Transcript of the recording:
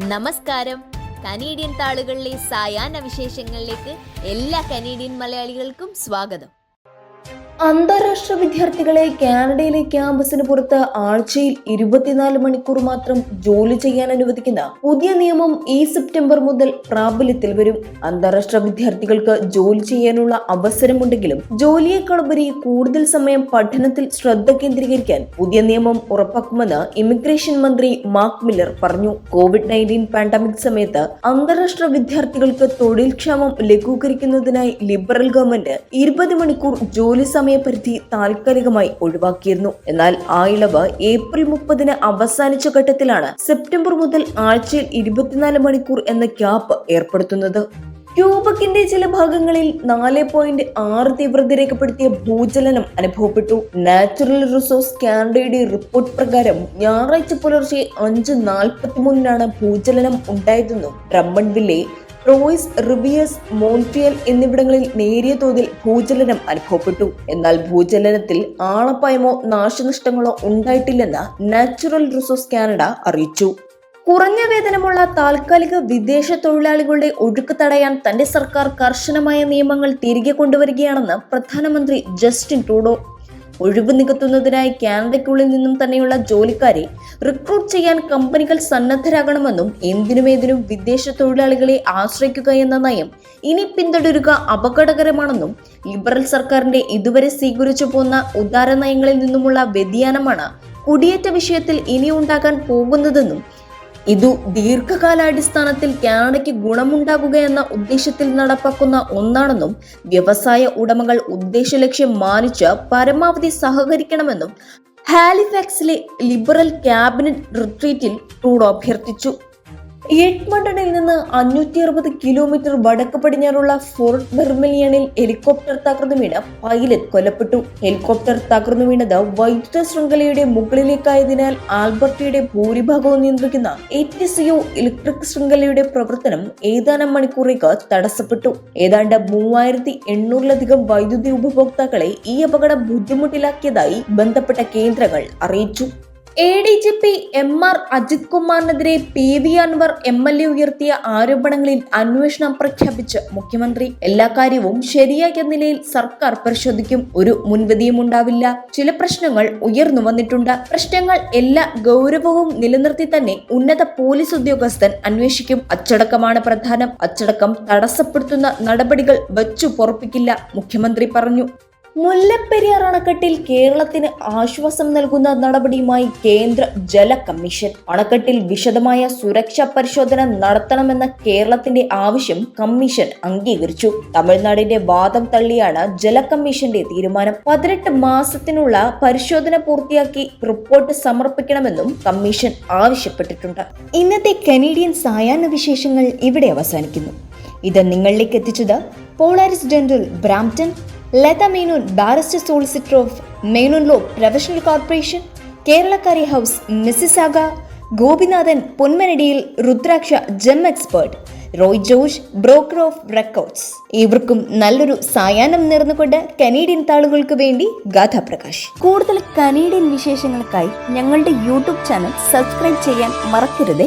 നമസ്കാരം. കനേഡിയൻ താളുകളിലെ സായാഹ്ന വിശേഷങ്ങളിലേക്ക് എല്ലാ കനേഡിയൻ മലയാളികൾക്കും സ്വാഗതം. അന്താരാഷ്ട്ര വിദ്യാർത്ഥികളെ കാനഡയിലെ ക്യാമ്പസിന് പുറത്ത് ആഴ്ചയിൽ 24 മണിക്കൂർ മാത്രം ജോലി ചെയ്യാൻ അനുവദിക്കുന്ന പുതിയ നിയമം ഈ സെപ്റ്റംബർ മുതൽ പ്രാബല്യത്തിൽ വരും. അന്താരാഷ്ട്ര വിദ്യാർത്ഥികൾക്ക് ജോലി ചെയ്യാനുള്ള അവസരമുണ്ടെങ്കിലും ജോലിയേക്കാളുപരി കൂടുതൽ സമയം പഠനത്തിൽ ശ്രദ്ധ കേന്ദ്രീകരിക്കാൻ പുതിയ നിയമം ഉറപ്പാക്കുമെന്ന് ഇമിഗ്രേഷൻ മന്ത്രി മാർക്ക് മില്ലർ പറഞ്ഞു. COVID-19 പാൻഡമിക് സമയത്ത് അന്താരാഷ്ട്ര വിദ്യാർത്ഥികൾക്ക് തൊഴിൽ ക്ഷാമം ലഘൂകരിക്കുന്നതിനായി ലിബറൽ ഗവൺമെന്റ് 20 മണിക്കൂർ ജോലി സമയപരിധി താൽക്കാലികമായി ഒഴിവാക്കിയിരുന്നു. എന്നാൽ ആ ഇളവ് ഏപ്രിൽ 30 അവസാനിച്ച ഘട്ടത്തിലാണ് സെപ്റ്റംബർ മുതൽ ആഴ്ചയിൽ 24 മണിക്കൂർ എന്ന ക്യാപ്പ് ഏർപ്പെടുത്തുന്നത്. ക്യൂബക്കിന്റെ ചില ഭാഗങ്ങളിൽ 4.6 തീവ്രത രേഖപ്പെടുത്തിയ ഭൂചലനം അനുഭവപ്പെട്ടു. നാച്ചുറൽ റിസോഴ്സ് കാനഡയുടെ റിപ്പോർട്ട് പ്രകാരം ഞായറാഴ്ച പുലർച്ചെ 5:43 ഭൂചലനം ഉണ്ടായതെന്നും ഡ്രമ്മൺവില്ലെ, റോയ്സ്, റിവിയേഴ്സ്, മോൺട്രിയൽ എന്നിവിടങ്ങളിൽ നേരിയ തോതിൽ ഭൂചലനം അനുഭവപ്പെട്ടു. എന്നാൽ ഭൂചലനത്തിൽ ആളപായമോ നാശനഷ്ടങ്ങളോ ഉണ്ടായിട്ടില്ലെന്ന് നാച്ചുറൽ റിസോഴ്സ് കാനഡ അറിയിച്ചു. കുറഞ്ഞ വേതനമുള്ള താൽക്കാലിക വിദേശ തൊഴിലാളികളുടെ ഒഴുക്ക് തടയാൻ തന്റെ സർക്കാർ കർശനമായ നിയമങ്ങൾ തിരികെ കൊണ്ടുവരികയാണെന്ന് പ്രധാനമന്ത്രി ജസ്റ്റിൻ ട്രൂഡോ. ഒഴിവ് നികത്തുന്നതിനായി കാനഡയ്ക്കുള്ളിൽ നിന്നും തന്നെയുള്ള ജോലിക്കാരെ റിക്രൂട്ട് ചെയ്യാൻ കമ്പനികൾ സന്നദ്ധരാകണമെന്നും എന്തിനും വിദേശ തൊഴിലാളികളെ ആശ്രയിക്കുക എന്ന നയം ഇനി പിന്തുടരുക അപകടകരമാണെന്നും ലിബറൽ സർക്കാരിന്റെ ഇതുവരെ സ്വീകരിച്ചു പോന്ന ഉദാര നയങ്ങളിൽ നിന്നുമുള്ള വ്യതിയാനമാണ് കുടിയേറ്റ വിഷയത്തിൽ ഇനി ഉണ്ടാകാൻ പോകുന്നതെന്നും ഇതു ദീർഘകാലാടിസ്ഥാനത്തിൽ കാനഡയ്ക്ക് ഗുണമുണ്ടാകുക എന്ന ഉദ്ദേശത്തിൽ നടപ്പാക്കുന്ന ഒന്നാണെന്നും വ്യവസായ ഉടമകൾ ഉദ്ദേശലക്ഷ്യം മാനിച്ച് പരമാവധി സഹകരിക്കണമെന്നും ഹാലിഫാക്സിലെ ലിബറൽ ക്യാബിനറ്റ് റിട്രീറ്റിൽ ട്രൂഡോ അഭ്യർത്ഥിച്ചു. എഡ്മണ്ടണിൽ നിന്ന് 560 കിലോമീറ്റർ വടക്ക് പടിഞ്ഞാറുള്ള ഫോർട്ട് ബെർമിലിയണിൽ ഹെലികോപ്റ്റർ തകർന്നു വീണ് പൈലറ്റ് കൊല്ലപ്പെട്ടു. ഹെലികോപ്റ്റർ തകർന്നു വീണത് വൈദ്യുത ശൃംഖലയുടെ മുകളിലേക്കായതിനാൽ ആൽബർട്ടയുടെ ഭൂരിഭാഗവും നിയന്ത്രിക്കുന്ന ATCO ഇലക്ട്രിക് ശൃംഖലയുടെ പ്രവർത്തനം ഏതാനും മണിക്കൂറേക്ക് തടസ്സപ്പെട്ടു. ഏതാണ്ട് 3800-ലധികം വൈദ്യുതി ഉപഭോക്താക്കളെ ഈ അപകടം ബുദ്ധിമുട്ടിലാക്കിയതായി ബന്ധപ്പെട്ട കേന്ദ്രങ്ങൾ അറിയിച്ചു. ADGP MR Ajith കുമാറിനെതിരെ PV Anwar MLA ഉയർത്തിയ ആരോപണങ്ങളിൽ അന്വേഷണം പ്രഖ്യാപിച്ച് മുഖ്യമന്ത്രി. എല്ലാ കാര്യവും ശരിയായ നിലയിൽ സർക്കാർ പരിശോധിക്കും. ഒരു മുൻവിധിയും ഉണ്ടാവില്ല. ചില പ്രശ്നങ്ങൾ ഉയർന്നു വന്നിട്ടുണ്ട്. പ്രശ്നങ്ങൾ എല്ലാ ഗൗരവവും നിലനിർത്തി തന്നെ ഉന്നത പോലീസ് ഉദ്യോഗസ്ഥൻ അന്വേഷിക്കും. അച്ചടക്കമാണ് പ്രധാനം. അച്ചടക്കം തടസ്സപ്പെടുത്തുന്ന നടപടികൾ വച്ചു പൊറപ്പിക്കില്ല, മുഖ്യമന്ത്രി പറഞ്ഞു. മുല്ലപ്പെരിയാർ അണക്കെട്ടിൽ കേരളത്തിന് ആശ്വാസം നൽകുന്ന നടപടിയുമായി കേന്ദ്ര ജല കമ്മീഷൻ. അണക്കെട്ടിൽ വിശദമായ സുരക്ഷാ പരിശോധന നടത്തണമെന്ന കേരളത്തിന്റെ ആവശ്യം കമ്മീഷൻ അംഗീകരിച്ചു. തമിഴ്നാടിന്റെ വാദം തള്ളിയാണ് ജല കമ്മീഷന്റെ തീരുമാനം. 18 മാസത്തിനുള്ള പരിശോധന പൂർത്തിയാക്കി റിപ്പോർട്ട് സമർപ്പിക്കണമെന്നും കമ്മീഷൻ ആവശ്യപ്പെട്ടിട്ടുണ്ട്. ഇന്നത്തെ കനേഡിയൻ സായാഹ്ന വിശേഷങ്ങൾ ഇവിടെ അവസാനിക്കുന്നു. ഇത് നിങ്ങളിലേക്ക് എത്തിച്ചത് Polaris dental Brampton, Latha Menon barrister solicitor of Menon law professional corporation, കേരളക്കാരി house Mississauga, Gopinathan Ponmanadiyil, Rudraksha gem expert, Roy George broker of records. ഇവർക്കും നല്ലൊരു സായാഹ്നം നേർന്നുകൊണ്ട് കനേഡിയൻ താളുകൾക്ക് വേണ്ടി ഗാഥാപ്രകാശ്. കൂടുതൽ കനേഡിയൻ വിശേഷങ്ങൾക്കായി ഞങ്ങളുടെ യൂട്യൂബ് ചാനൽ സബ്സ്ക്രൈബ് ചെയ്യാൻ മറക്കരുത്.